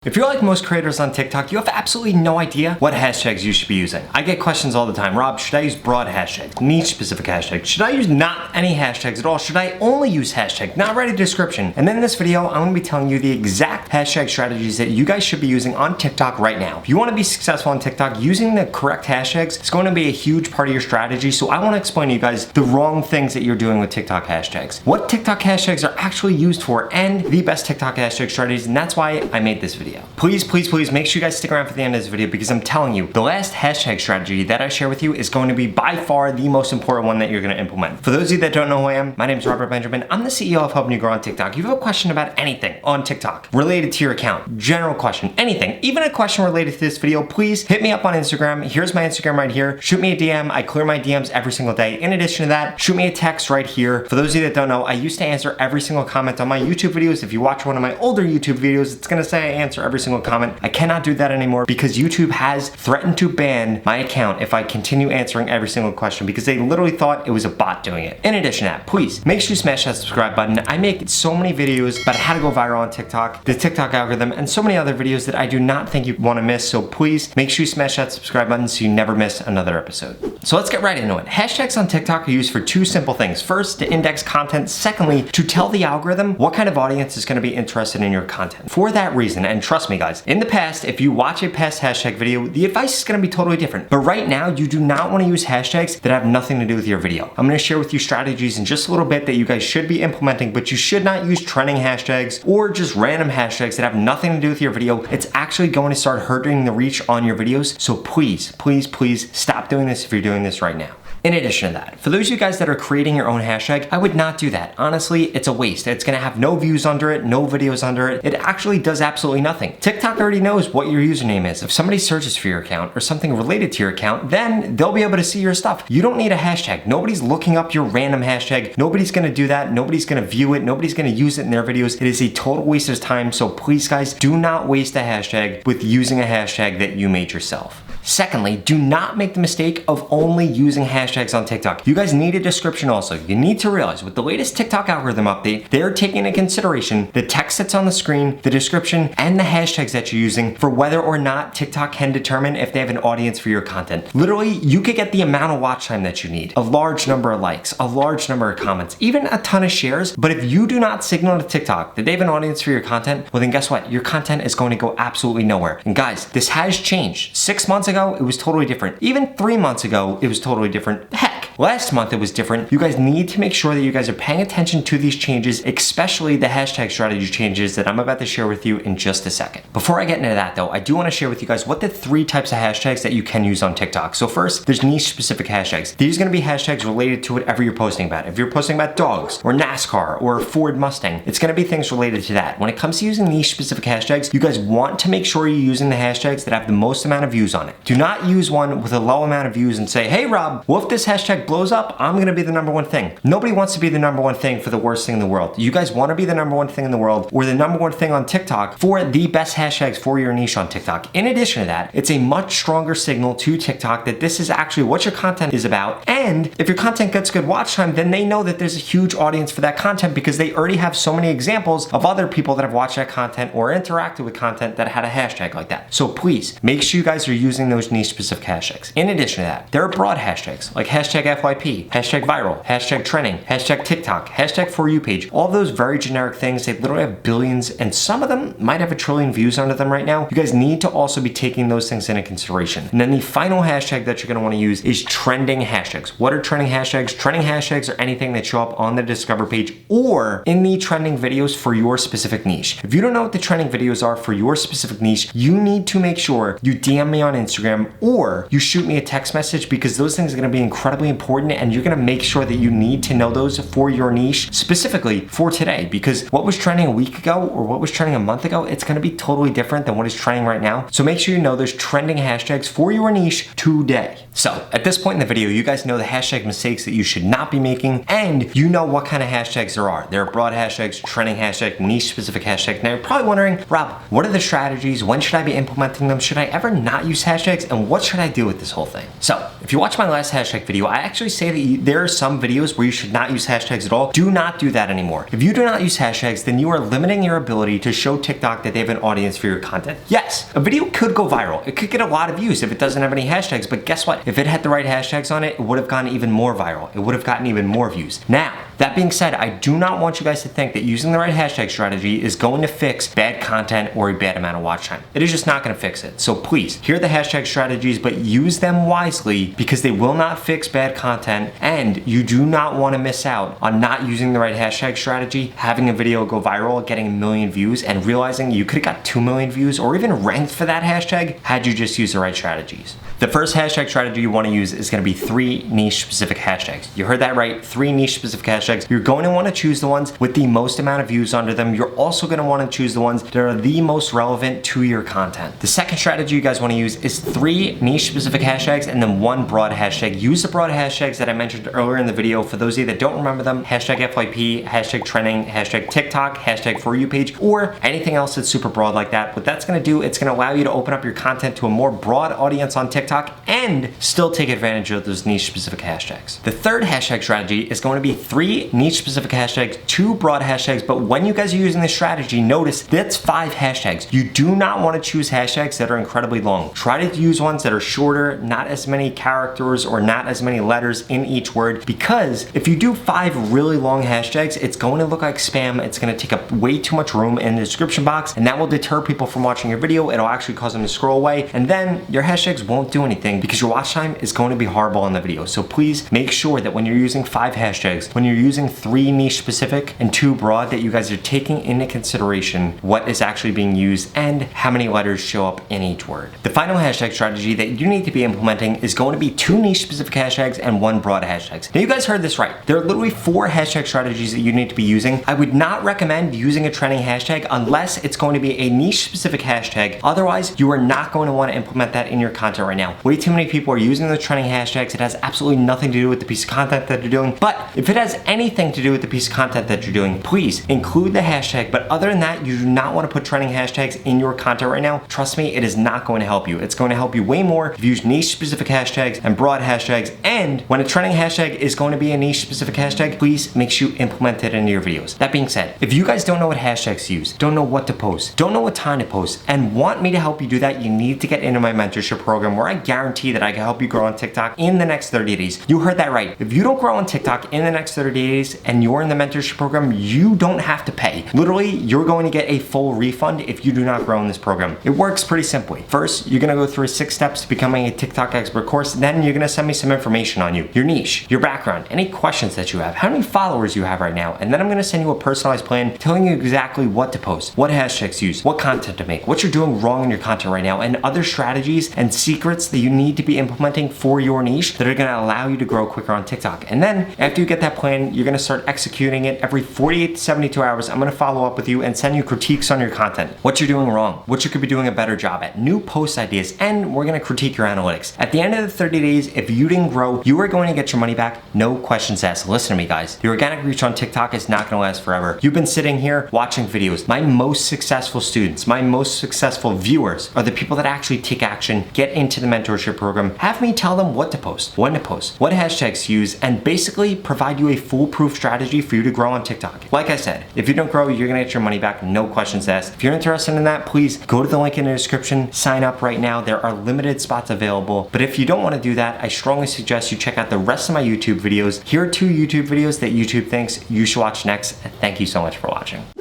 If you're like most creators on TikTok, you have absolutely no idea what hashtags you should be using. I get questions all the time. Rob, should I use broad hashtags, niche specific hashtags? Should I use not any hashtags at all? Should I only use hashtag, not write a description? And then in this video, I'm gonna be telling you the exact hashtag strategies that you guys should be using on TikTok right now. If you wanna be successful on TikTok, using the correct hashtags is going to be a huge part of your strategy. So I wanna explain to you guys the wrong things that you're doing with TikTok hashtags, what TikTok hashtags are actually used for, and the best TikTok hashtag strategies. And that's why I made this video. Please make sure you guys stick around for the end of this video, because I'm telling you, the last hashtag strategy that I share with you is going to be by far the most important one that you're going to implement. For those of you that don't know who I am, my name is Robert Benjamin. I'm the CEO of Helping You Grow on TikTok. If you have a question about anything on TikTok related to your account, general question, anything, even a question related to this video, please hit me up on Instagram. Here's my Instagram right here. Shoot me a DM. I clear my DMs every single day. In addition to that, shoot me a text right here. For those of you that don't know, I used to answer every single comment on my YouTube videos. If you watch one of my older YouTube videos, it's going to say I answer every single comment. I cannot do that anymore because YouTube has threatened to ban my account if I continue answering every single question, because they literally thought it was a bot doing it. In addition to that, please make sure you smash that subscribe button. I make so many videos about how to go viral on TikTok, the TikTok algorithm, and so many other videos that I do not think you want to miss. So please make sure you smash that subscribe button so you never miss another episode. So let's get right into it. Hashtags on TikTok are used for two simple things. First, to index content. Secondly, to tell the algorithm what kind of audience is going to be interested in your content. For that reason, and trust me guys, in the past, if you watch a past hashtag video, the advice is going to be totally different. But right now, you do not want to use hashtags that have nothing to do with your video. I'm going to share with you strategies in just a little bit that you guys should be implementing, but you should not use trending hashtags or just random hashtags that have nothing to do with your video. It's actually going to start hurting the reach on your videos. So please stop doing this if you're doing this right now. In addition to that, for those of you guys that are creating your own hashtag, I would not do that. Honestly, it's a waste. It's gonna have no views under it, no videos under it. It actually does absolutely nothing. TikTok already knows what your username is. If somebody searches for your account or something related to your account, then they'll be able to see your stuff. You don't need a hashtag. Nobody's looking up your random hashtag. Nobody's gonna do that. Nobody's gonna view it. Nobody's gonna use it in their videos. It is a total waste of time. So please guys, do not waste a hashtag with using a hashtag that you made yourself. Secondly, do not make the mistake of only using hashtags on TikTok. You guys need a description also. You need to realize with the latest TikTok algorithm update, they're taking into consideration the text that's on the screen, the description, and the hashtags that you're using for whether or not TikTok can determine if they have an audience for your content. Literally, you could get the amount of watch time that you need, a large number of likes, a large number of comments, even a ton of shares. But if you do not signal to TikTok that they have an audience for your content, well then guess what? Your content is going to go absolutely nowhere. And guys, this has changed. 6 months ago, it was totally different. Even 3 months ago, it was totally different. Heck, last month it was different. You guys need to make sure that you guys are paying attention to these changes, especially the hashtag strategy changes that I'm about to share with you in just a second. Before I get into that though, I do want to share with you guys what the 3 types of hashtags that you can use on TikTok. So first, there's niche specific hashtags. These are going to be hashtags related to whatever you're posting about. If you're posting about dogs or NASCAR or Ford Mustang, it's going to be things related to that. When it comes to using niche specific hashtags, you guys want to make sure you're using the hashtags that have the most amount of views on it. Do not use one with a low amount of views and say, hey Rob, well if this hashtag blows up, I'm gonna be the #1 thing. Nobody wants to be the #1 thing for the worst thing in the world. You guys wanna be the #1 thing in the world, or the #1 thing on TikTok for the best hashtags for your niche on TikTok. In addition to that, it's a much stronger signal to TikTok that this is actually what your content is about. And if your content gets good watch time, then they know that there's a huge audience for that content because they already have so many examples of other people that have watched that content or interacted with content that had a hashtag like that. So please, make sure you guys are using those niche specific hashtags. In addition to that, there are broad hashtags like hashtag FYP, hashtag viral, hashtag trending, hashtag TikTok, hashtag for you page. All those very generic things, they literally have billions, and some of them might have 1 trillion views under them right now. You guys need to also be taking those things into consideration. And then the final hashtag that you're going to want to use is trending hashtags. What are trending hashtags? Trending hashtags are anything that show up on the discover page or in the trending videos for your specific niche. If you don't know what the trending videos are for your specific niche, you need to make sure you DM me on Instagram or you shoot me a text message, because those things are going to be incredibly important, and you're going to make sure that you need to know those for your niche specifically for today, because what was trending a week ago or what was trending a month ago, it's going to be totally different than what is trending right now. So make sure you know those trending hashtags for your niche today. So at this point in the video, you guys know the hashtag mistakes that you should not be making, and you know what kind of hashtags there are. There are broad hashtags, trending hashtag, niche specific hashtag. Now you're probably wondering, Rob, what are the strategies? When should I be implementing them? Should I ever not use hashtags? And what should I do with this whole thing? So if you watch my last hashtag video, I actually say that there are some videos where you should not use hashtags at all. Do not do that anymore. If you do not use hashtags, then you are limiting your ability to show TikTok that they have an audience for your content. Yes, a video could go viral. It could get a lot of views if it doesn't have any hashtags, but guess what? If it had the right hashtags on it, it would have gotten even more viral. It would have gotten even more views. Now, that being said, I do not want you guys to think that using the right hashtag strategy is going to fix bad content or a bad amount of watch time. It is just not going to fix it. So please, hear the hashtag strategies, but use them wisely because they will not fix bad content, and you do not want to miss out on not using the right hashtag strategy, having a video go viral, getting a million views, and realizing you could have got 2 million views or even ranked for that hashtag had you just used the right strategies. The first hashtag strategy you want to use is going to be 3 niche specific hashtags. You heard that right, 3 niche specific hashtags. You're going to want to choose the ones with the most amount of views under them. You're also going to want to choose the ones that are the most relevant to your content. The second strategy you guys want to use is 3 niche specific hashtags and then 1 broad hashtag. Use the broad hashtags that I mentioned earlier in the video. For those of you that don't remember them, hashtag FYP, hashtag trending, hashtag TikTok, hashtag For You page, or anything else that's super broad like that. What that's going to do, it's going to allow you to open up your content to a more broad audience on TikTok and still take advantage of those niche specific hashtags. The third hashtag strategy is going to be 3 niche specific hashtags, 2 broad hashtags, but when you guys are using this strategy, notice that's 5 hashtags. You do not want to choose hashtags that are incredibly long. Try to use ones that are shorter, not as many characters or not as many letters in each word, because if you do 5 really long hashtags, it's going to look like spam. It's going to take up way too much room in the description box, and that will deter people from watching your video. It'll actually cause them to scroll away, and then your hashtags won't do anything because your watch time is going to be horrible on the video. So please make sure that when you're using 5 hashtags, when you're using 3 niche specific and 2 broad, that you guys are taking into consideration what is actually being used and how many letters show up in each word. The final hashtag strategy that you need to be implementing is going to be 2 niche specific hashtags and 1 broad hashtags. Now you guys heard this right. There are literally 4 hashtag strategies that you need to be using. I would not recommend using a trending hashtag unless it's going to be a niche specific hashtag. Otherwise, you are not going to want to implement that in your content right now. Way too many people are using the trending hashtags. It has absolutely nothing to do with the piece of content that they're doing. But if it has anything to do with the piece of content that you're doing, please include the hashtag. But other than that, you do not want to put trending hashtags in your content right now. Trust me, it is not going to help you. It's going to help you way more if you use niche specific hashtags and broad hashtags. And when a trending hashtag is going to be a niche specific hashtag, please make sure you implement it into your videos. That being said, if you guys don't know what hashtags to use, don't know what to post, don't know what time to post, and want me to help you do that, you need to get into my mentorship program where I guarantee that I can help you grow on TikTok in the next 30 days. You heard that right. If you don't grow on TikTok in the next 30 days and you're in the mentorship program, you don't have to pay. Literally, you're going to get a full refund if you do not grow in this program. It works pretty simply. First, you're gonna go through 6 steps to becoming a TikTok expert course. Then you're gonna send me some information on you, your niche, your background, any questions that you have, how many followers you have right now. And then I'm gonna send you a personalized plan telling you exactly what to post, what hashtags to use, what content to make, what you're doing wrong in your content right now, and other strategies and secrets that you need to be implementing for your niche that are gonna allow you to grow quicker on TikTok. And then after you get that plan, you're gonna start executing it every 48 to 72 hours. I'm gonna follow up with you and send you critiques on your content, what you're doing wrong, what you could be doing a better job at, new post ideas, and we're gonna critique your analytics. At the end of the 30 days, if you didn't grow, you are going to get your money back, no questions asked. Listen to me, guys. The organic reach on TikTok is not gonna last forever. You've been sitting here watching videos. My most successful students, my most successful viewers are the people that actually take action, get into the mentorship program, have me tell them what to post, when to post, what hashtags to use, and basically provide you a foolproof strategy for you to grow on TikTok. Like I said, if you don't grow, you're gonna get your money back, no questions asked. If you're interested in that, please go to the link in the description, sign up right now. There are limited spots available. But if you don't want to do that, I strongly suggest you check out the rest of my YouTube videos. Here are 2 YouTube videos that YouTube thinks you should watch next. And thank you so much for watching.